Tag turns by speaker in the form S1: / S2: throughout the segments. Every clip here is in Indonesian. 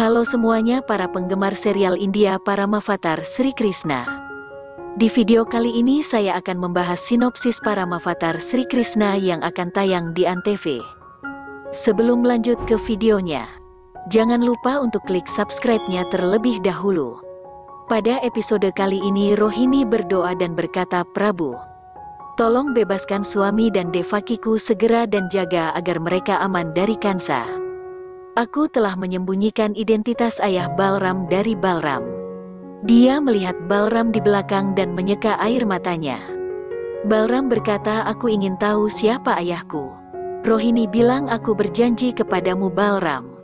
S1: Halo semuanya para penggemar serial India Paramavatar Sri Krishna. Di video kali ini saya akan membahas sinopsis Paramavatar Sri Krishna yang akan tayang di Antv. Sebelum lanjut ke videonya, jangan lupa untuk klik subscribe-nya terlebih dahulu. Pada episode kali ini Rohini berdoa dan berkata, "Prabu, tolong bebaskan suami dan Devakiku segera dan jaga agar mereka aman dari Kansa. Aku telah menyembunyikan identitas ayah Balram dari Balram." Dia melihat Balram di belakang dan menyeka air matanya. Balram berkata, "Aku ingin tahu siapa ayahku." Rohini bilang, "Aku berjanji kepadamu Balram.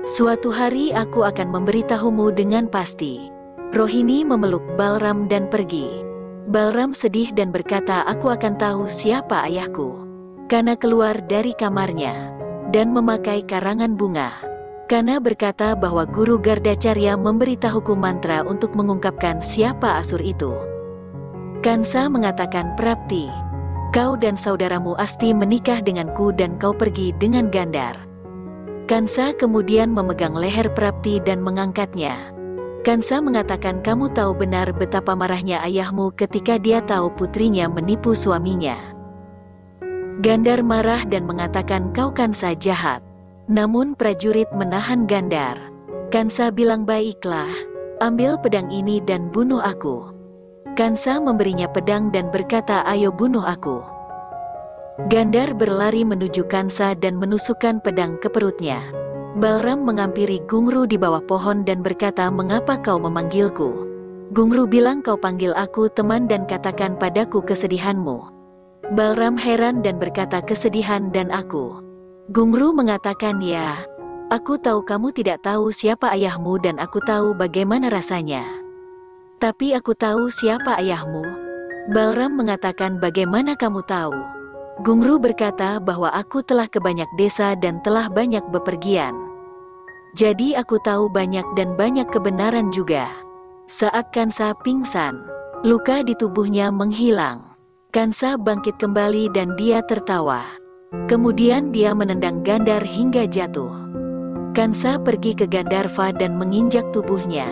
S1: Suatu hari aku akan memberitahumu dengan pasti." Rohini memeluk Balram dan pergi. Balram sedih dan berkata, "Aku akan tahu siapa ayahku." Kana keluar dari kamarnya dan memakai karangan bunga. Kana berkata bahwa Guru Gardacarya memberitahuku mantra untuk mengungkapkan siapa Asur itu. Kansa mengatakan, "Prapti, kau dan saudaramu Asti menikah denganku dan kau pergi dengan Gandhar." Kansa kemudian memegang leher Prapti dan mengangkatnya. Kansa mengatakan, "Kamu tahu benar betapa marahnya ayahmu ketika dia tahu putrinya menipu suaminya." Gandhar marah dan mengatakan, "Kau Kansa jahat." Namun prajurit menahan Gandhar. Kansa bilang, "Baiklah, ambil pedang ini dan bunuh aku." Kansa memberinya pedang dan berkata, "Ayo bunuh aku." Gandhar berlari menuju Kansa dan menusukkan pedang ke perutnya. Balram menghampiri Gungru di bawah pohon dan berkata, "Mengapa kau memanggilku?" Gungru bilang, "Kau panggil aku teman dan katakan padaku kesedihanmu." Balram heran dan berkata, "Kesedihan dan aku?" Gungru mengatakan, "Ya, aku tahu kamu tidak tahu siapa ayahmu dan aku tahu bagaimana rasanya. Tapi aku tahu siapa ayahmu." Balram mengatakan, "Bagaimana kamu tahu?" Gungru berkata bahwa aku telah ke banyak desa dan telah banyak bepergian. Jadi aku tahu banyak dan banyak kebenaran juga. Saat Kansa pingsan, luka di tubuhnya menghilang. Kansa bangkit kembali dan dia tertawa. Kemudian dia menendang Gandhar hingga jatuh. Kansa pergi ke Gandharva dan menginjak tubuhnya.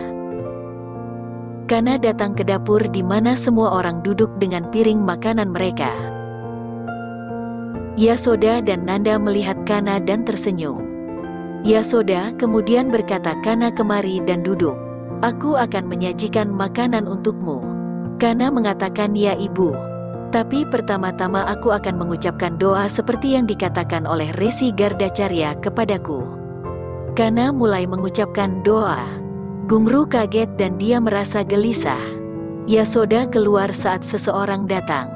S1: Kana datang ke dapur di mana semua orang duduk dengan piring makanan mereka. Yasoda dan Nanda melihat Kana dan tersenyum. Yasoda kemudian berkata, "Kana, kemari dan duduk. Aku akan menyajikan makanan untukmu." Kana mengatakan, "Ya ibu. Tapi pertama-tama aku akan mengucapkan doa seperti yang dikatakan oleh Resi Gardacarya kepadaku." Kana mulai mengucapkan doa. Gungru kaget dan dia merasa gelisah. Yasoda keluar saat seseorang datang.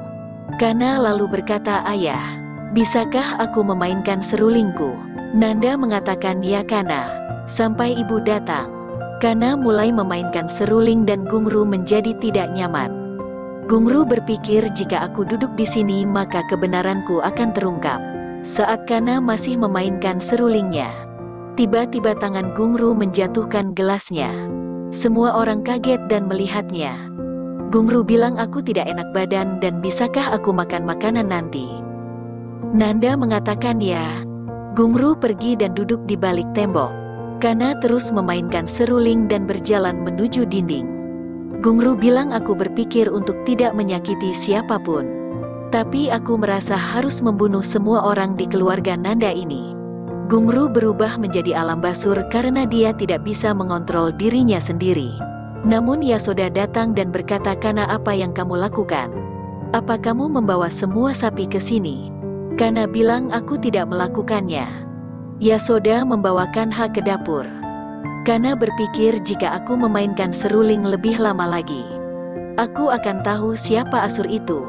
S1: Kana lalu berkata, "Ayah, bisakah aku memainkan serulingku?" Nanda mengatakan, "Ya Kana, sampai ibu datang." Kana mulai memainkan seruling dan Gungru menjadi tidak nyaman. Gungru berpikir, jika aku duduk di sini maka kebenaranku akan terungkap. Saat Kana masih memainkan serulingnya, tiba-tiba tangan Gungru menjatuhkan gelasnya. Semua orang kaget dan melihatnya. Gungru bilang, "Aku tidak enak badan dan bisakah aku makan makanan nanti?" Nanda mengatakan, "Ya." Gungru pergi dan duduk di balik tembok. Kana terus memainkan seruling dan berjalan menuju dinding. Gungru bilang, "Aku berpikir untuk tidak menyakiti siapapun. Tapi aku merasa harus membunuh semua orang di keluarga Nanda ini." Gungru berubah menjadi alam basur karena dia tidak bisa mengontrol dirinya sendiri. Namun Yasoda datang dan berkata, "Kana, apa yang kamu lakukan? Apa kamu membawa semua sapi ke sini?" Kana bilang, "Aku tidak melakukannya." Yasoda membawa Kanha ke dapur. Kana berpikir, jika aku memainkan seruling lebih lama lagi, aku akan tahu siapa Asur itu.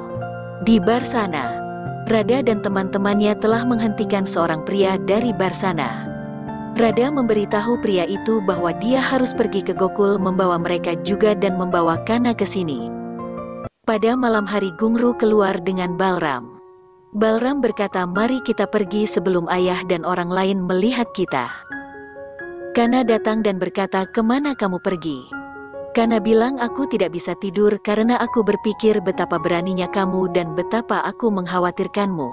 S1: Di Barsana, Radha dan teman-temannya telah menghentikan seorang pria dari Barsana. Radha memberitahu pria itu bahwa dia harus pergi ke Gokul membawa mereka juga dan membawa Kana ke sini. Pada malam hari Gungru keluar dengan Balram. Balram berkata, "Mari kita pergi sebelum ayah dan orang lain melihat kita." Kana datang dan berkata, "Kemana kamu pergi?" Kana bilang, "Aku tidak bisa tidur karena aku berpikir betapa beraninya kamu dan betapa aku mengkhawatirkanmu."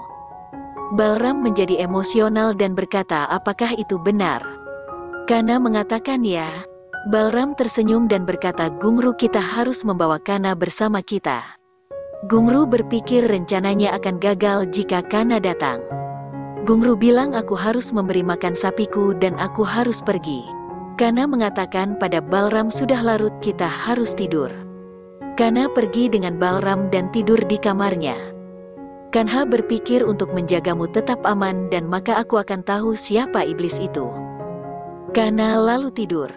S1: Balram menjadi emosional dan berkata, "Apakah itu benar?" Kana mengatakan ya. Balram tersenyum dan berkata, Gungru, kita harus membawa Kana bersama kita. Gungru berpikir rencananya akan gagal jika Kana datang. Gungru bilang, aku harus memberi makan sapiku dan aku harus pergi. Kana mengatakan pada Balram, sudah larut, kita harus tidur. Kana pergi dengan Balram dan tidur di kamarnya. Kanha berpikir untuk menjagamu tetap aman dan maka aku akan tahu siapa iblis itu. Kana lalu tidur.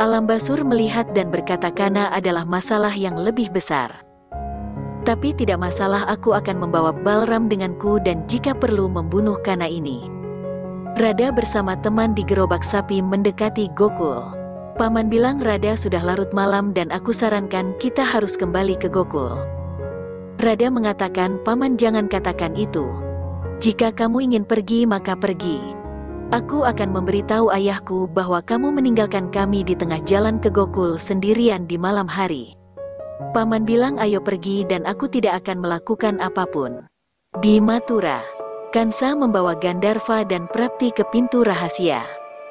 S1: Alambasur melihat dan berkata, Kana adalah masalah yang lebih besar. Tapi tidak masalah, aku akan membawa Balram denganku dan jika perlu membunuh Kana ini. Rada bersama teman di gerobak sapi mendekati Gokul. Paman bilang, Rada, sudah larut malam dan aku sarankan kita harus kembali ke Gokul. Rada mengatakan, Paman jangan katakan itu. Jika kamu ingin pergi maka pergi. Aku akan memberitahu ayahku bahwa kamu meninggalkan kami di tengah jalan ke Gokul sendirian di malam hari. Paman bilang ayo pergi dan aku tidak akan melakukan apapun. Di Mathura, Kansa membawa Gandharva dan Prapti ke pintu rahasia.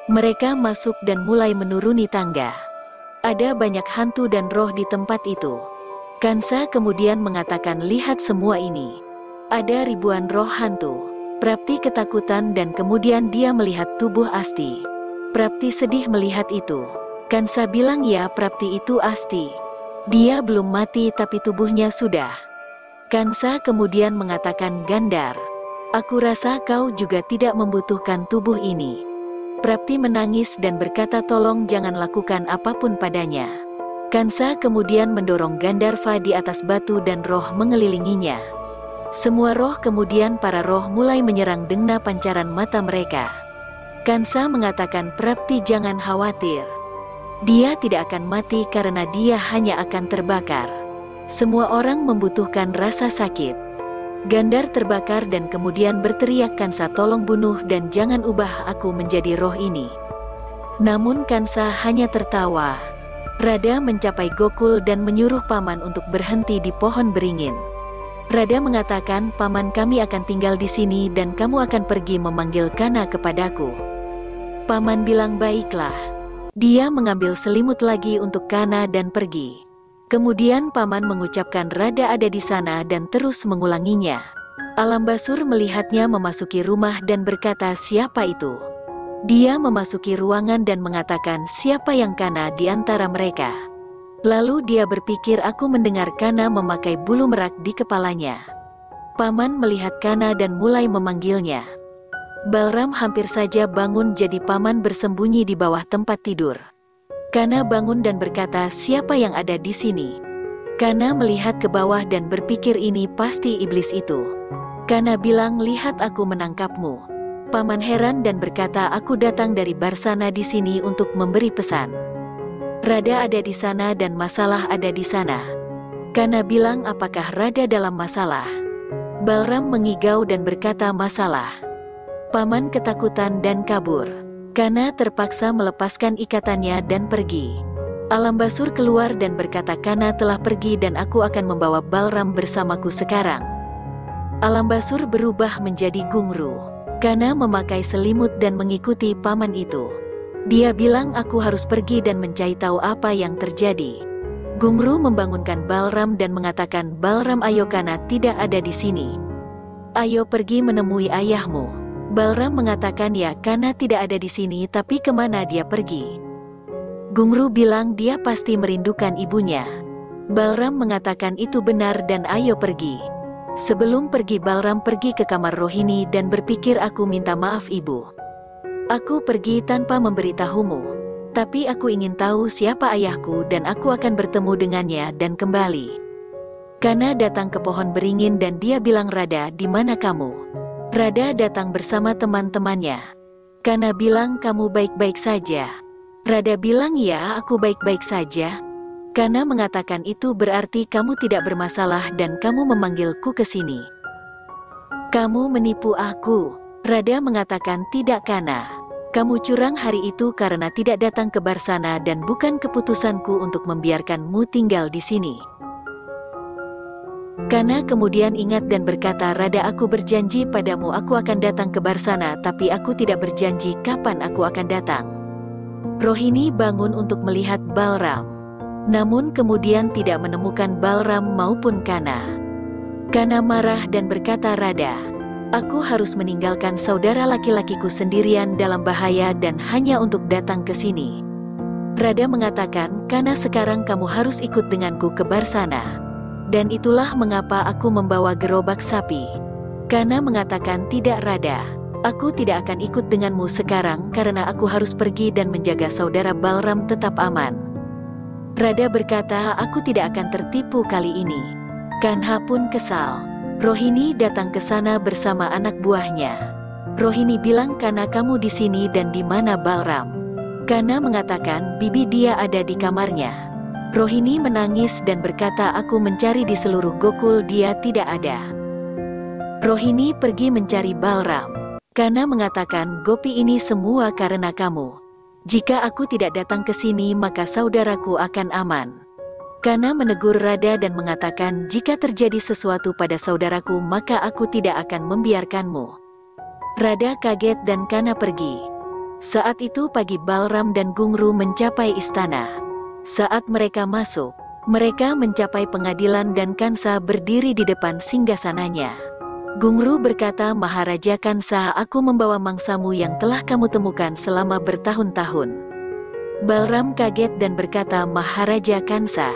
S1: Mereka masuk dan mulai menuruni tangga. Ada banyak hantu dan roh di tempat itu. Kansa kemudian mengatakan, lihat semua ini. Ada ribuan roh hantu. Prapti ketakutan dan kemudian dia melihat tubuh Asti. Prapti sedih melihat itu. Kansa bilang, ya, Prapti itu Asti. Dia belum mati tapi tubuhnya sudah. Kansa kemudian mengatakan, Gandhar, aku rasa kau juga tidak membutuhkan tubuh ini. Prapti menangis dan berkata, tolong jangan lakukan apapun padanya. Kansa kemudian mendorong Gandharva di atas batu dan roh mengelilinginya. Semua roh kemudian para roh mulai menyerang dengan pancaran mata mereka. Kansa mengatakan, Prapti jangan khawatir. Dia tidak akan mati karena dia hanya akan terbakar. Semua orang membutuhkan rasa sakit. Gandhar terbakar dan kemudian berteriak, Kansa tolong bunuh dan jangan ubah aku menjadi roh ini. Namun Kansa hanya tertawa. Rada mencapai Gokul dan menyuruh paman untuk berhenti di pohon beringin. Rada mengatakan, Paman, kami akan tinggal di sini dan kamu akan pergi memanggil Kana kepadaku. Paman bilang, baiklah. Dia mengambil selimut lagi untuk Kana dan pergi. Kemudian Paman mengucapkan, Rada ada di sana dan terus mengulanginya. Alambasur melihatnya memasuki rumah dan berkata, siapa itu? Dia memasuki ruangan dan mengatakan, siapa yang Kana di antara mereka? Lalu dia berpikir, aku mendengar Kana memakai bulu merak di kepalanya. Paman melihat Kana dan mulai memanggilnya. Balram hampir saja bangun jadi Paman bersembunyi di bawah tempat tidur. Kana bangun dan berkata, siapa yang ada di sini? Kana melihat ke bawah dan berpikir, ini pasti iblis itu. Kana bilang, lihat aku menangkapmu. Paman heran dan berkata, aku datang dari Barsana di sini untuk memberi pesan. Rada ada di sana dan masalah ada di sana. Kana bilang, apakah Rada dalam masalah? Balram mengigau dan berkata, masalah. Paman ketakutan dan kabur. Kana terpaksa melepaskan ikatannya dan pergi. Alambasur keluar dan berkata, Kana telah pergi dan aku akan membawa Balram bersamaku sekarang. Alambasur berubah menjadi Gungru. Kana memakai selimut dan mengikuti paman itu. Dia bilang, aku harus pergi dan mencari tahu apa yang terjadi. Gungru membangunkan Balram dan mengatakan, Balram, ayo, Kana tidak ada di sini. Ayo pergi menemui ayahmu. Balram mengatakan, ya, Kana tidak ada di sini, tapi kemana dia pergi? Gungru bilang, dia pasti merindukan ibunya. Balram mengatakan itu benar dan ayo pergi. Sebelum pergi, Balram pergi ke kamar Rohini dan berpikir, aku minta maaf ibu. Aku pergi tanpa memberitahumu, tapi aku ingin tahu siapa ayahku dan aku akan bertemu dengannya dan kembali. Kana datang ke pohon beringin dan dia bilang, Rada, di mana kamu? Rada datang bersama teman-temannya. Kana bilang, kamu baik-baik saja? Rada bilang, ya, aku baik-baik saja. Kana mengatakan, itu berarti kamu tidak bermasalah dan kamu memanggilku ke sini. Kamu menipu aku. Rada mengatakan, tidak, Kana. Kamu curang hari itu karena tidak datang ke Barsana dan bukan keputusanku untuk membiarkanmu tinggal di sini. Kana kemudian ingat dan berkata, Rada, aku berjanji padamu aku akan datang ke Barsana, tapi aku tidak berjanji kapan aku akan datang. Rohini bangun untuk melihat Balram. Namun kemudian tidak menemukan Balram maupun Kana. Kana marah dan berkata, "Radha, aku harus meninggalkan saudara laki-lakiku sendirian dalam bahaya dan hanya untuk datang ke sini." Radha mengatakan, "Kana, sekarang kamu harus ikut denganku ke Barsana. Dan itulah mengapa aku membawa gerobak sapi." Kana mengatakan, "Tidak Radha, aku tidak akan ikut denganmu sekarang karena aku harus pergi dan menjaga saudara Balram tetap aman." Radha berkata, "Aku tidak akan tertipu kali ini." Kanha pun kesal. Rohini datang ke sana bersama anak buahnya. Rohini bilang, "Kana, kamu di sini dan di mana Balram?" Kana mengatakan, "Bibi, dia ada di kamarnya." Rohini menangis dan berkata, "Aku mencari di seluruh Gokul, dia tidak ada." Rohini pergi mencari Balram. Kana mengatakan, "Gopi, ini semua karena kamu. Jika aku tidak datang ke sini maka saudaraku akan aman." Kana menegur Radha dan mengatakan, "Jika terjadi sesuatu pada saudaraku maka aku tidak akan membiarkanmu." Radha kaget dan Kana pergi. Saat itu pagi Balram dan Gungru mencapai istana. Saat mereka masuk, mereka mencapai pengadilan dan Kansa berdiri di depan singgasananya. Gungru berkata, "Maharaja Kansa, aku membawa mangsamu yang telah kamu temukan selama bertahun-tahun." Balram kaget dan berkata, "Maharaja Kansa."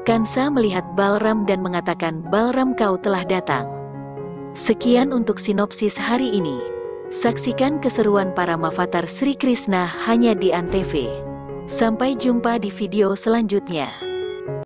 S1: Kansa melihat Balram dan mengatakan, "Balram, kau telah datang." Sekian untuk sinopsis hari ini. Saksikan keseruan para Mavatar Sri Krishna hanya di Antv. Sampai jumpa di video selanjutnya.